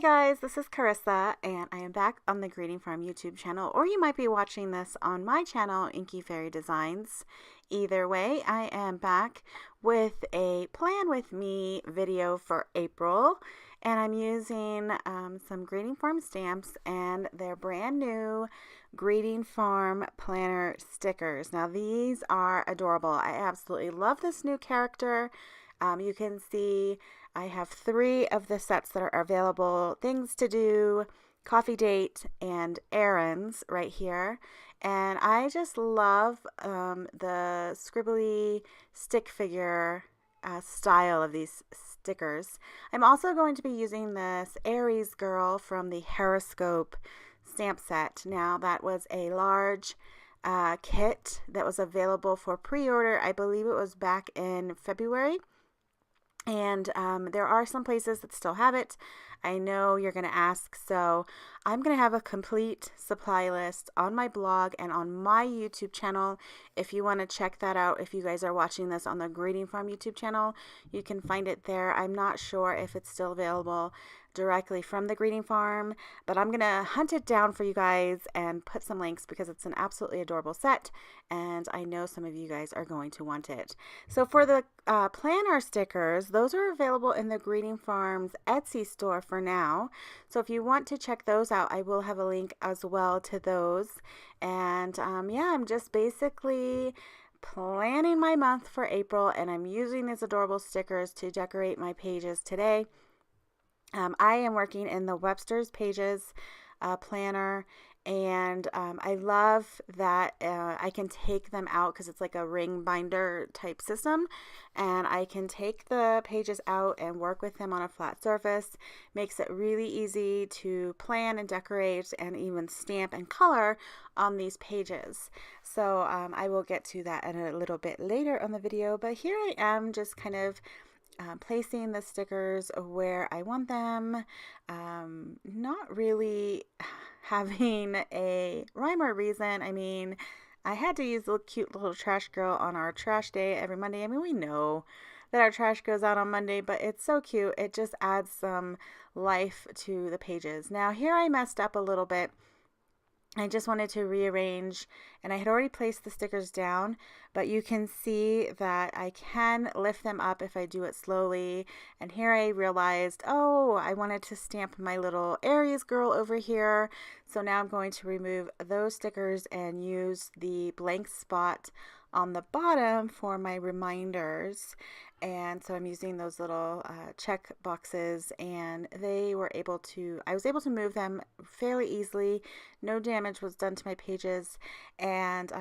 Guys, this is Carissa, and I am back on the Greeting Farm YouTube channel, or you might be watching this on my channel, Inky Fairy Designs. Either way, I am back with a Plan With Me video for April, and I'm using some Greeting Farm stamps and their brand new Greeting Farm Planner stickers. Now, these are adorable. I absolutely love this new character. You can see I have 3 of the sets that are available: things to do, coffee date, and errands right here. And I just love the scribbly stick figure style of these stickers. I'm also going to be using this Aries girl from the Hairoscope stamp set. Now, that was a large kit that was available for pre-order. I believe it was back in February. And there are some places that still have it. I know you're going to ask, so I'm going to have a complete supply list on my blog and on my YouTube channel. If you want to check that out, if you guys are watching this on the Greeting Farm YouTube channel, you can find it there. I'm not sure if it's still available directly from the Greeting Farm, but I'm going to hunt it down for you guys and put some links because it's an absolutely adorable set, and I know some of you guys are going to want it. So for the planner stickers, those are available in the Greeting Farm's Etsy store for now. So if you want to check those out, I will have a link as well to those. And yeah, I'm just basically planning my month for April, and I'm using these adorable stickers to decorate my pages today. I am working in the Webster's Pages planner, and I love that I can take them out because it's like a ring binder type system, and I can take the pages out and work with them on a flat surface. Makes it really easy to plan and decorate and even stamp and color on these pages. So I will get to that in a little bit later on the video, but here I am just kind of placing the stickers where I want them, not really having a rhyme or reason. I mean, I had to use the cute little trash girl on our trash day every Monday. I mean, we know that our trash goes out on Monday, but it's so cute. It just adds some life to the pages. Now, here I messed up a little bit. I just wanted to rearrange, and I had already placed the stickers down, but you can see that I can lift them up if I do it slowly. And here I realized, oh, I wanted to stamp my little Aries girl over here. So now I'm going to remove those stickers and use the blank spot on the bottom for my reminders. And so I'm using those little check boxes, and I was able to move them fairly easily. No damage was done to my pages, and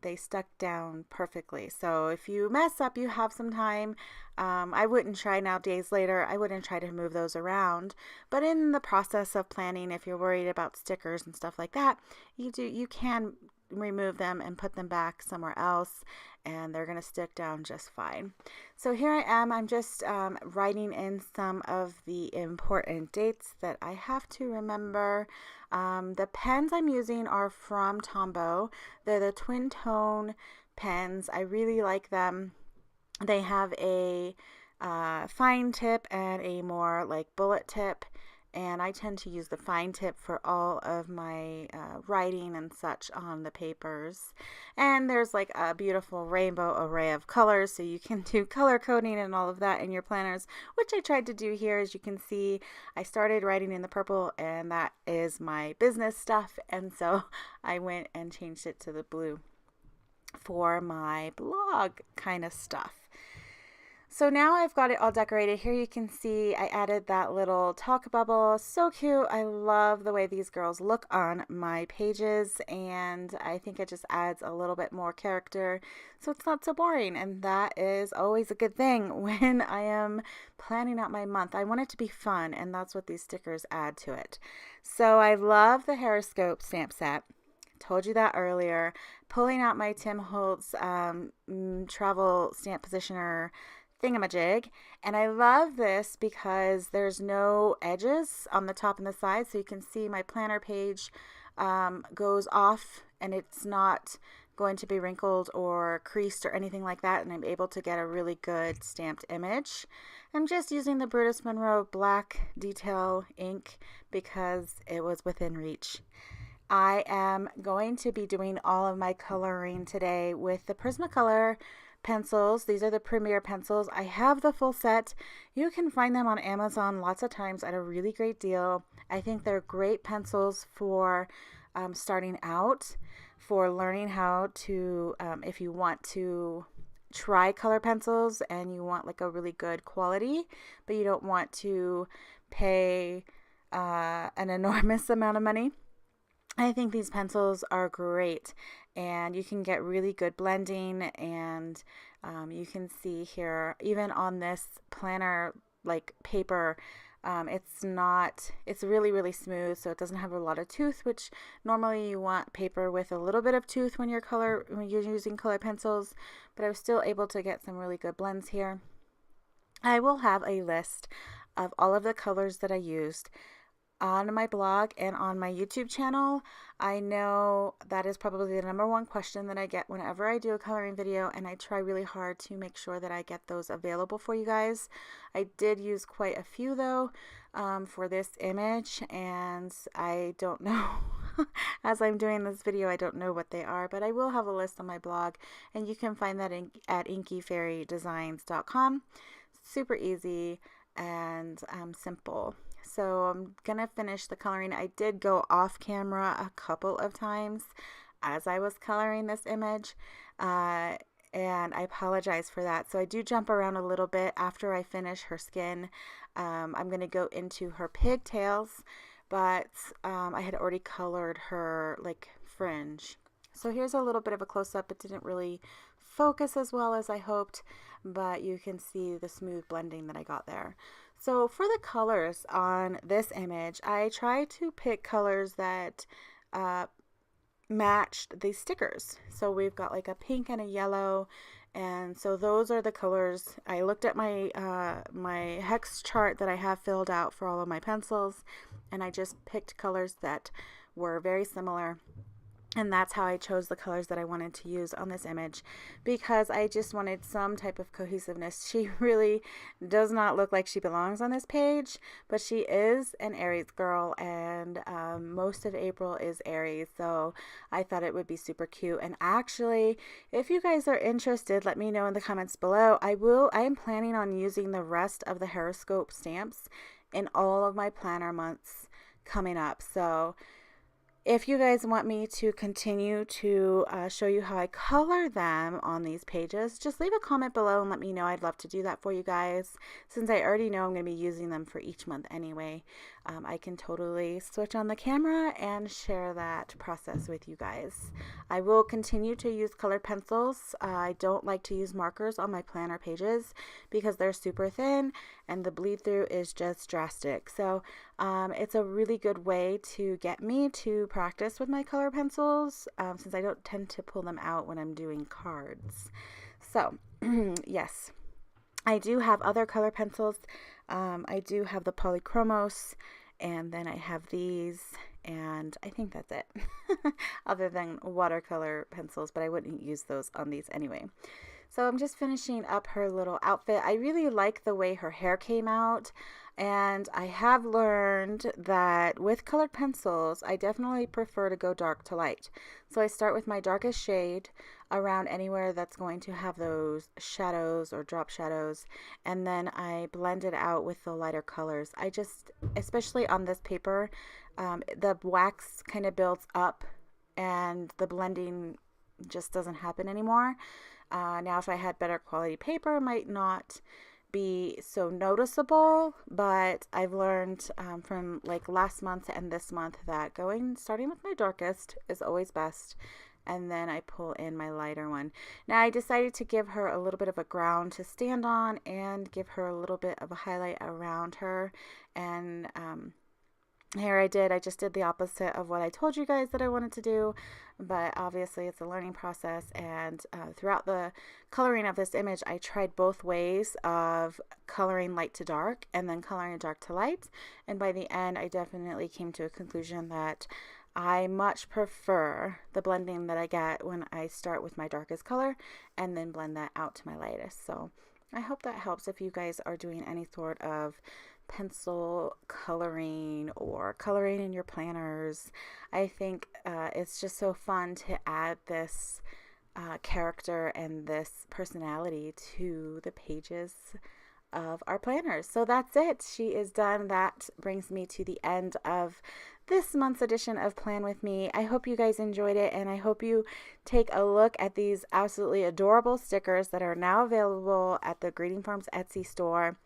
they stuck down perfectly. So if you mess up, you have some time. I wouldn't try now, days later, I wouldn't try to move those around. But in the process of planning, if you're worried about stickers and stuff like that, you can remove them and put them back somewhere else, and they're going to stick down just fine. So here I am. I'm just writing in some of the important dates that I have to remember. The pens I'm using are from Tombow. They're the twin tone pens. I really like them. They have a fine tip and a more like bullet tip, and I tend to use the fine tip for all of my writing and such on the papers. And there's like a beautiful rainbow array of colors, so you can do color coding and all of that in your planners, which I tried to do here. As you can see, I started writing in the purple, and that is my business stuff, and so I went and changed it to the blue for my blog kind of stuff. So now I've got it all decorated. Here you can see I added that little talk bubble. So cute. I love the way these girls look on my pages, and I think it just adds a little bit more character so it's not so boring, and that is always a good thing when I am planning out my month. I want it to be fun, and that's what these stickers add to it. So I love the Hairoscope stamp set. Told you that earlier. Pulling out my Tim Holtz travel stamp positioner thingamajig, and I love this because there's no edges on the top and the side, so you can see my planner page goes off, and it's not going to be wrinkled or creased or anything like that, and I'm able to get a really good stamped image. I'm just using the Brutus Monroe black detail ink because it was within reach. I am going to be doing all of my coloring today with the Prismacolor pencils. These are the Premier pencils. I have the full set. You can find them on Amazon lots of times at a really great deal. I think they're great pencils for starting out, for learning how to, if you want to try color pencils and you want like a really good quality, but you don't want to pay an enormous amount of money. I think these pencils are great, and you can get really good blending, and you can see here, even on this planner like paper, it's really, really smooth, so it doesn't have a lot of tooth, which normally you want paper with a little bit of tooth when you're using color pencils, but I was still able to get some really good blends here. I will have a list of all of the colors that I used on my blog and on my YouTube channel. I know that is probably the number one question that I get whenever I do a coloring video, and I try really hard to make sure that I get those available for you guys. I did use quite a few though for this image, and I don't know as I'm doing this video, I don't know what they are, but I will have a list on my blog, and you can find that at inkyfairydesigns.com. Super easy and simple. So I'm gonna finish the coloring. I did go off camera a couple of times as I was coloring this image, and I apologize for that. So I do jump around a little bit after I finish her skin. I'm gonna go into her pigtails, but I had already colored her like fringe. So here's a little bit of a close-up. It didn't really focus as well as I hoped, but you can see the smooth blending that I got there. So for the colors on this image, I tried to pick colors that matched the stickers. So we've got like a pink and a yellow, and so those are the colors. I looked at my my hex chart that I have filled out for all of my pencils, and I just picked colors that were very similar. And that's how I chose the colors that I wanted to use on this image, because I just wanted some type of cohesiveness. She really does not look like she belongs on this page, but she is an Aries girl, and most of April is Aries, so I thought it would be super cute. And actually, if you guys are interested, let me know in the comments below. I am planning on using the rest of the Hairoscope stamps in all of my planner months coming up. So if you guys want me to continue to show you how I color them on these pages, just leave a comment below and let me know. I'd love to do that for you guys. Since I already know I'm going to be using them for each month anyway, I can totally switch on the camera and share that process with you guys. I will continue to use colored pencils. I don't like to use markers on my planner pages because they're super thin and the bleed through is just drastic. So it's a really good way to get me to practice with my color pencils, since I don't tend to pull them out when I'm doing cards. So yes, I do have other color pencils. I do have the Polychromos, and then I have these, and I think that's it. Other than watercolor pencils, but I wouldn't use those on these anyway. So I'm just finishing up her little outfit. I really like the way her hair came out, and I have learned that with colored pencils, I definitely prefer to go dark to light. So I start with my darkest shade around anywhere that's going to have those shadows or drop shadows, and then I blend it out with the lighter colors. I just, especially on this paper, the wax kind of builds up and the blending just doesn't happen anymore. Now, if I had better quality paper, it might not be so noticeable, but I've learned from like last month and this month that starting with my darkest is always best, and then I pull in my lighter one. Now, I decided to give her a little bit of a ground to stand on and give her a little bit of a highlight around her, and here I just did the opposite of what I told you guys that I wanted to do, but obviously it's a learning process, and throughout the coloring of this image, I tried both ways of coloring light to dark and then coloring dark to light, and by the end, I definitely came to a conclusion that I much prefer the blending that I get when I start with my darkest color and then blend that out to my lightest. So I hope that helps if you guys are doing any sort of pencil coloring or coloring in your planners. I think it's just so fun to add this character and this personality to the pages of our planners. So that's it. She is done. That brings me to the end of this month's edition of Plan With Me. I hope you guys enjoyed it, and I hope you take a look at these absolutely adorable stickers that are now available at the Greeting Farms Etsy store,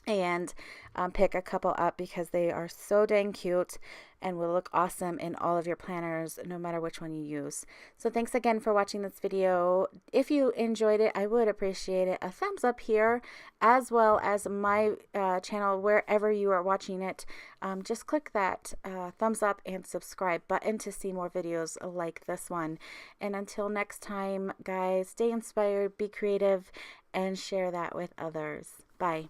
and pick a couple up because they are so dang cute and will look awesome in all of your planners no matter which one you use. So thanks again for watching this video. If you enjoyed it, I would appreciate it. A thumbs up here, as well as my channel wherever you are watching it. Just click that thumbs up and subscribe button to see more videos like this one. And until next time, guys, stay inspired, be creative, and share that with others. Bye.